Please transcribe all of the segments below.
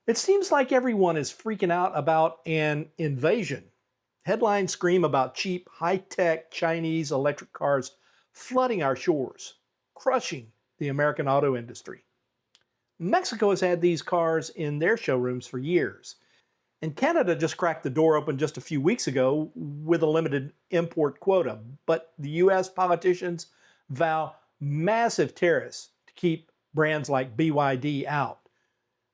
It seems like everyone is freaking out about an invasion. Headlines scream about cheap, high-tech Chinese electric cars flooding our shores, crushing the American auto industry. Mexico has had these cars in their showrooms for years, and Canada just cracked the door open just a few weeks ago with a limited import quota. But the US politicians vow massive tariffs to keep brands like BYD out.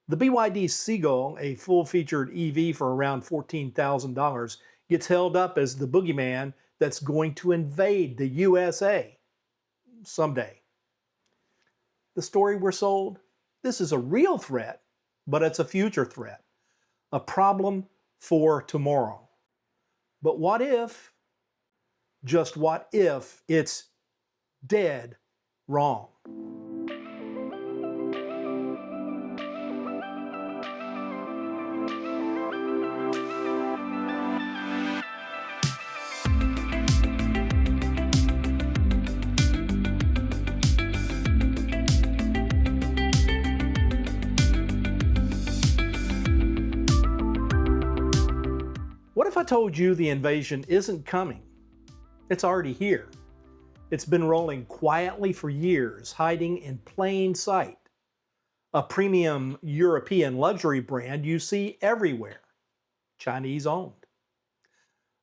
The BYD Seagull, a full-featured EV for around $14,000, gets held up as the boogeyman that's going to invade the USA someday. The story we're sold? This is a real threat, but it's a future threat. A problem for tomorrow. But what if, just what if, it's dead wrong? What if I told you the invasion isn't coming? It's already here. It's been rolling quietly for years, hiding in plain sight. A premium European luxury brand you see everywhere, Chinese owned.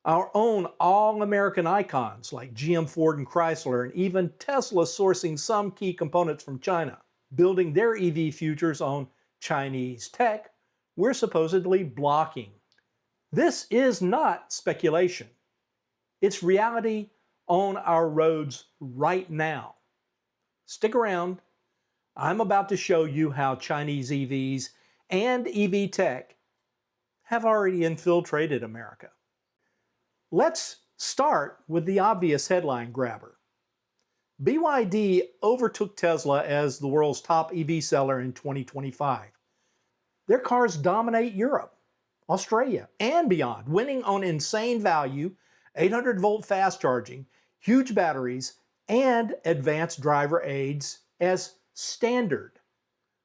Our own all-American icons like GM, Ford, and Chrysler, and even Tesla sourcing some key components from China, building their EV futures on Chinese tech we're supposedly blocking. This is not speculation. It's reality on our roads right now. Stick around. I'm about to show you how Chinese EVs and EV tech have already infiltrated America. Let's start with the obvious headline grabber. BYD overtook Tesla as the world's top EV seller in 2025. Their cars dominate Europe, Australia, and beyond, winning on insane value, 800-volt fast charging, huge batteries, and advanced driver aids as standard.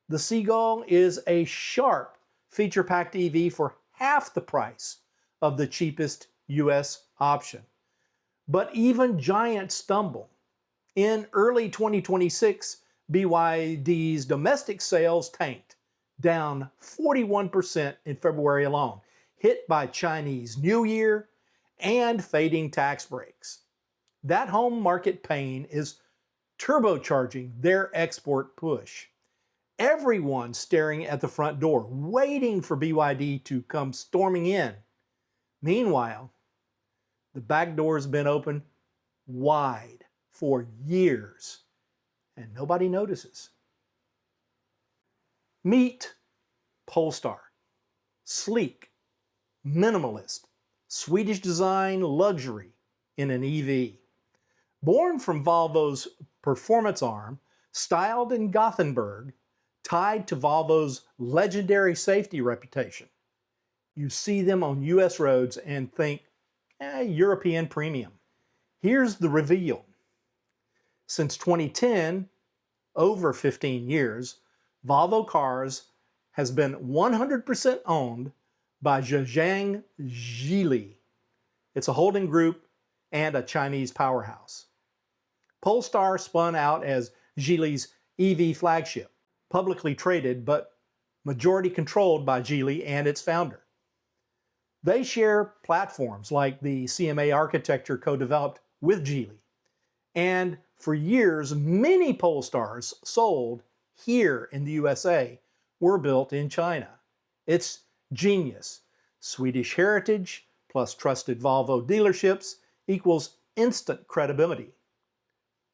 The Seagull is a sharp, feature-packed EV for half the price of the cheapest US option. But even giants stumble. In early 2026, BYD's domestic sales tanked, down 41% in February alone, hit by Chinese New Year and fading tax breaks. That home market pain is turbocharging their export push. Everyone's staring at the front door, waiting for BYD to come storming in. Meanwhile, the back door's been open wide for years, and nobody notices. Meet Polestar. Sleek, minimalist, Swedish design luxury in an EV. Born from Volvo's performance arm, styled in Gothenburg, tied to Volvo's legendary safety reputation. You see them on US roads and think, European premium. Here's the reveal. Since 2010, over 15 years, Volvo Cars has been 100% owned by Zhejiang Geely. It's a holding group and a Chinese powerhouse. Polestar spun out as Geely's EV flagship, publicly traded but majority controlled by Geely and its founder. They share platforms like the CMA architecture co-developed with Geely. And for years, many Polestars sold here in the USA were built in China. It's genius. Swedish heritage plus trusted Volvo dealerships equals instant credibility.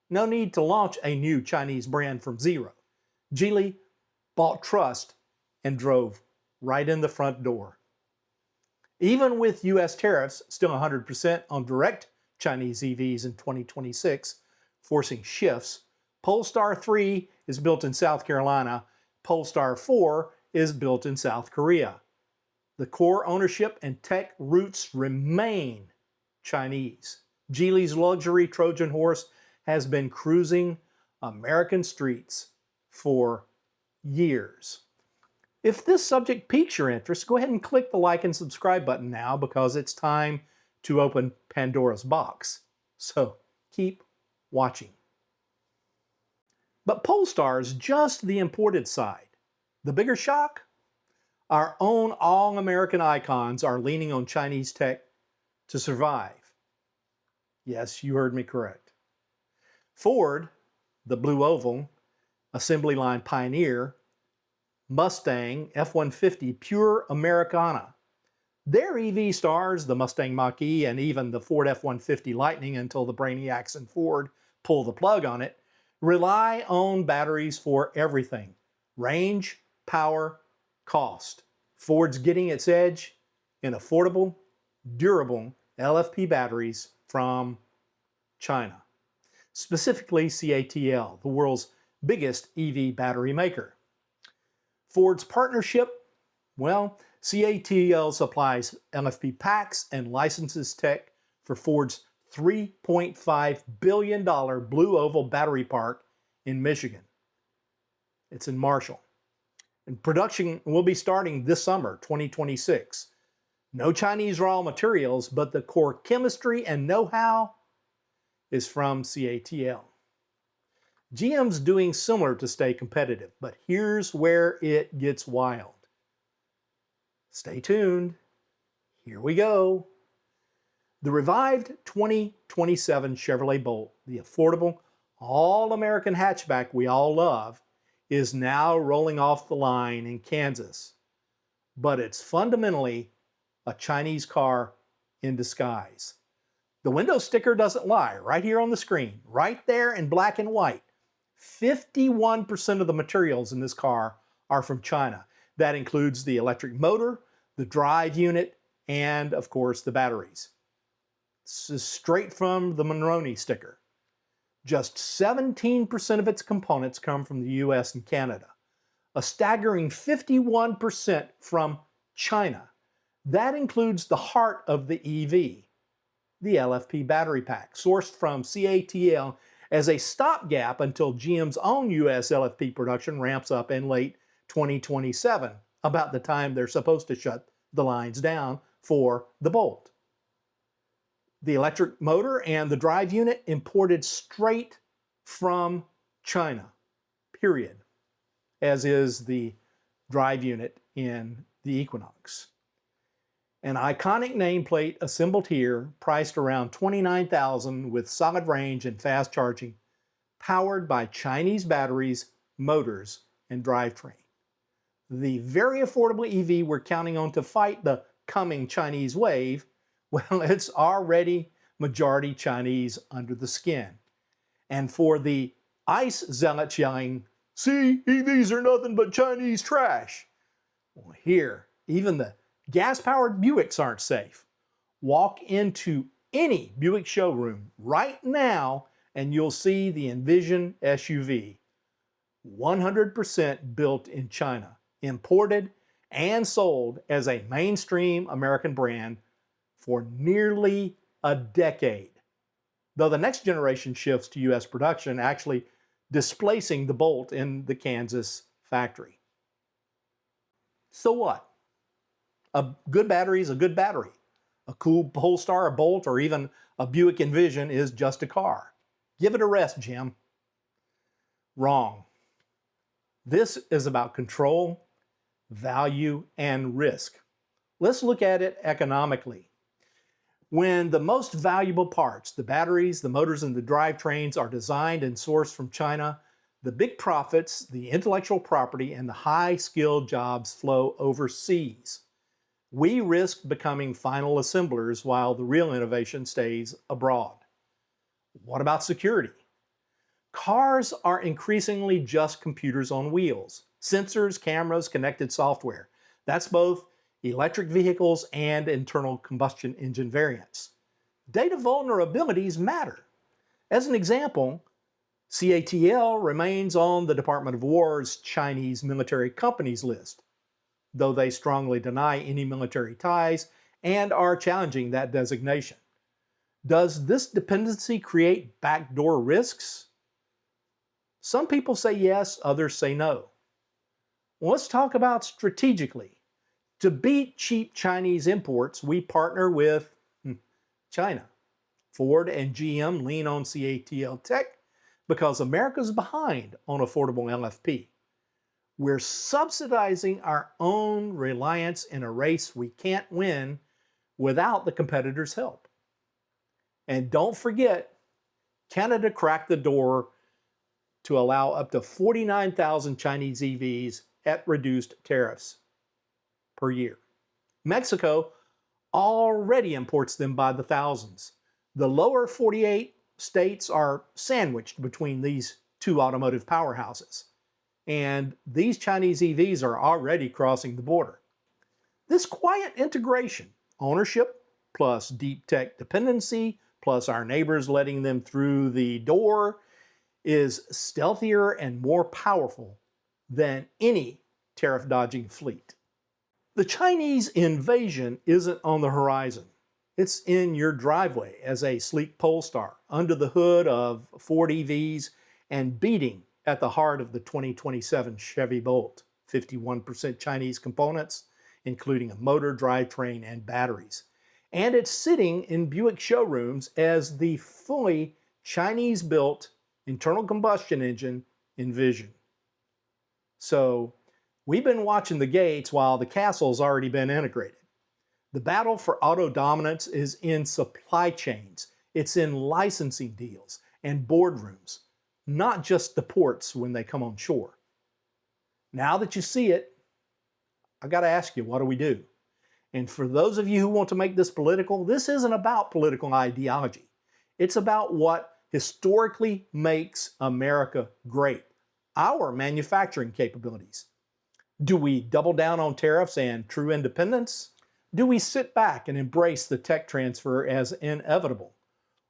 No need to launch a new Chinese brand from zero. Geely bought trust and drove right in the front door. Even with US tariffs still 100% on direct Chinese EVs in 2026, forcing shifts, Polestar 3 is built in South Carolina, Polestar 4 is built in South Korea. The core ownership and tech roots remain Chinese. Geely's luxury Trojan horse has been cruising American streets for years. If this subject piques your interest, go ahead and click the like and subscribe button now because it's time to open Pandora's box. So keep watching. But Polestar is just the imported side. The bigger shock? Our own all-American icons are leaning on Chinese tech to survive. Yes, you heard me correct. Ford, the blue oval, assembly line pioneer, Mustang, F-150, pure Americana. Their EV stars, the Mustang Mach-E and even the Ford F-150 Lightning until the brainiacs in Ford pull the plug on it, rely on batteries for everything. Range, power, cost. Ford's getting its edge in affordable, durable LFP batteries from China. Specifically CATL, the world's biggest EV battery maker. Ford's partnership, well, CATL supplies LFP packs and licenses tech for Ford's $3.5 billion blue oval battery park in Michigan. It's in Marshall. And production will be starting this summer, 2026. No Chinese raw materials, but the core chemistry and know-how is from CATL. GM's doing similar to stay competitive, but here's where it gets wild. Stay tuned. Here we go. The revived 2027 Chevrolet Bolt, the affordable, all-American hatchback we all love, is now rolling off the line in Kansas. But it's fundamentally a Chinese car in disguise. The window sticker doesn't lie, right here on the screen, right there in black and white. 51% of the materials in this car are from China. That includes the electric motor, the drive unit, and of course the batteries. This is straight from the Monroney sticker. Just 17% of its components come from the US and Canada. A staggering 51% from China. That includes the heart of the EV, the LFP battery pack, sourced from CATL as a stopgap until GM's own US LFP production ramps up in late 2027, about the time they're supposed to shut the lines down for the Bolt. The electric motor and the drive unit imported straight from China, period, as is the drive unit in the Equinox. An iconic nameplate assembled here, priced around $29,000 with solid range and fast charging, powered by Chinese batteries, motors, and drivetrain. The very affordable EV we're counting on to fight the coming Chinese wave, well, it's already majority Chinese under the skin. And for the ICE zealots yelling, "See, EVs are nothing but Chinese trash," well, here, even the gas-powered Buicks aren't safe. Walk into any Buick showroom right now and you'll see the Envision SUV. 100% built in China, imported and sold as a mainstream American brand for nearly a decade. Though the next generation shifts to US production, actually displacing the Bolt in the Kansas factory. So what? A good battery is a good battery. A cool Polestar, a Bolt, or even a Buick Envision is just a car. Give it a rest, Jim. Wrong. This is about control, value, and risk. Let's look at it economically. When the most valuable parts, the batteries, the motors, and the drivetrains are designed and sourced from China, the big profits, the intellectual property, and the high-skilled jobs flow overseas. We risk becoming final assemblers while the real innovation stays abroad. What about security? Cars are increasingly just computers on wheels. Sensors, cameras, connected software. That's both electric vehicles and internal combustion engine variants. Data vulnerabilities matter. As an example, CATL remains on the Department of War's Chinese military companies list, though they strongly deny any military ties and are challenging that designation. Does this dependency create backdoor risks? Some people say yes, others say no. Well, let's talk about strategically. To beat cheap Chinese imports, we partner with China. Ford and GM lean on CATL tech because America's behind on affordable LFP. We're subsidizing our own reliance in a race we can't win without the competitors' help. And don't forget, Canada cracked the door to allow up to 49,000 Chinese EVs at reduced tariffs per year. Mexico already imports them by the thousands. The lower 48 states are sandwiched between these two automotive powerhouses, and these Chinese EVs are already crossing the border. This quiet integration, ownership plus deep tech dependency, plus our neighbors letting them through the door, is stealthier and more powerful than any tariff-dodging fleet. The Chinese invasion isn't on the horizon. It's in your driveway as a sleek Polestar, under the hood of Ford EVs, and beating at the heart of the 2027 Chevy Bolt. 51% Chinese components, including a motor, drivetrain, and batteries. And it's sitting in Buick showrooms as the fully Chinese-built internal combustion engine Envision. So we've been watching the gates while the castle's already been integrated. The battle for auto dominance is in supply chains. It's in licensing deals and boardrooms, not just the ports when they come on shore. Now that you see it, I got to ask you, what do we do? And for those of you who want to make this political, this isn't about political ideology. It's about what historically makes America great, our manufacturing capabilities. Do we double down on tariffs and true independence? Do we sit back and embrace the tech transfer as inevitable?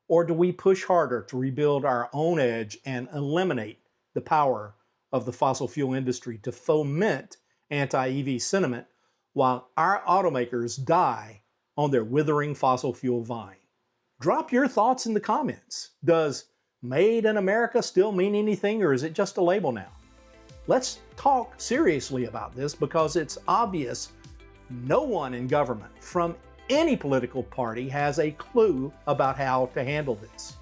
Or do we push harder to rebuild our own edge and eliminate the power of the fossil fuel industry to foment anti-EV sentiment while our automakers die on their withering fossil fuel vine? Drop your thoughts in the comments. Does Made in America still mean anything, or is it just a label now? Let's talk seriously about this, because it's obvious no one in government from any political party has a clue about how to handle this.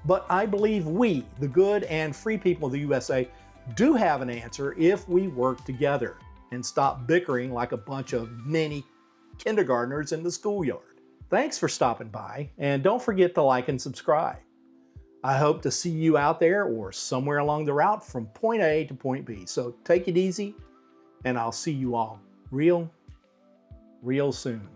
But I believe we, the good and free people of the USA, do have an answer if we work together and stop bickering like a bunch of mini kindergartners in the schoolyard. Thanks for stopping by, and don't forget to like and subscribe. I hope to see you out there or somewhere along the route from point A to point B. So take it easy, and I'll see you all real soon.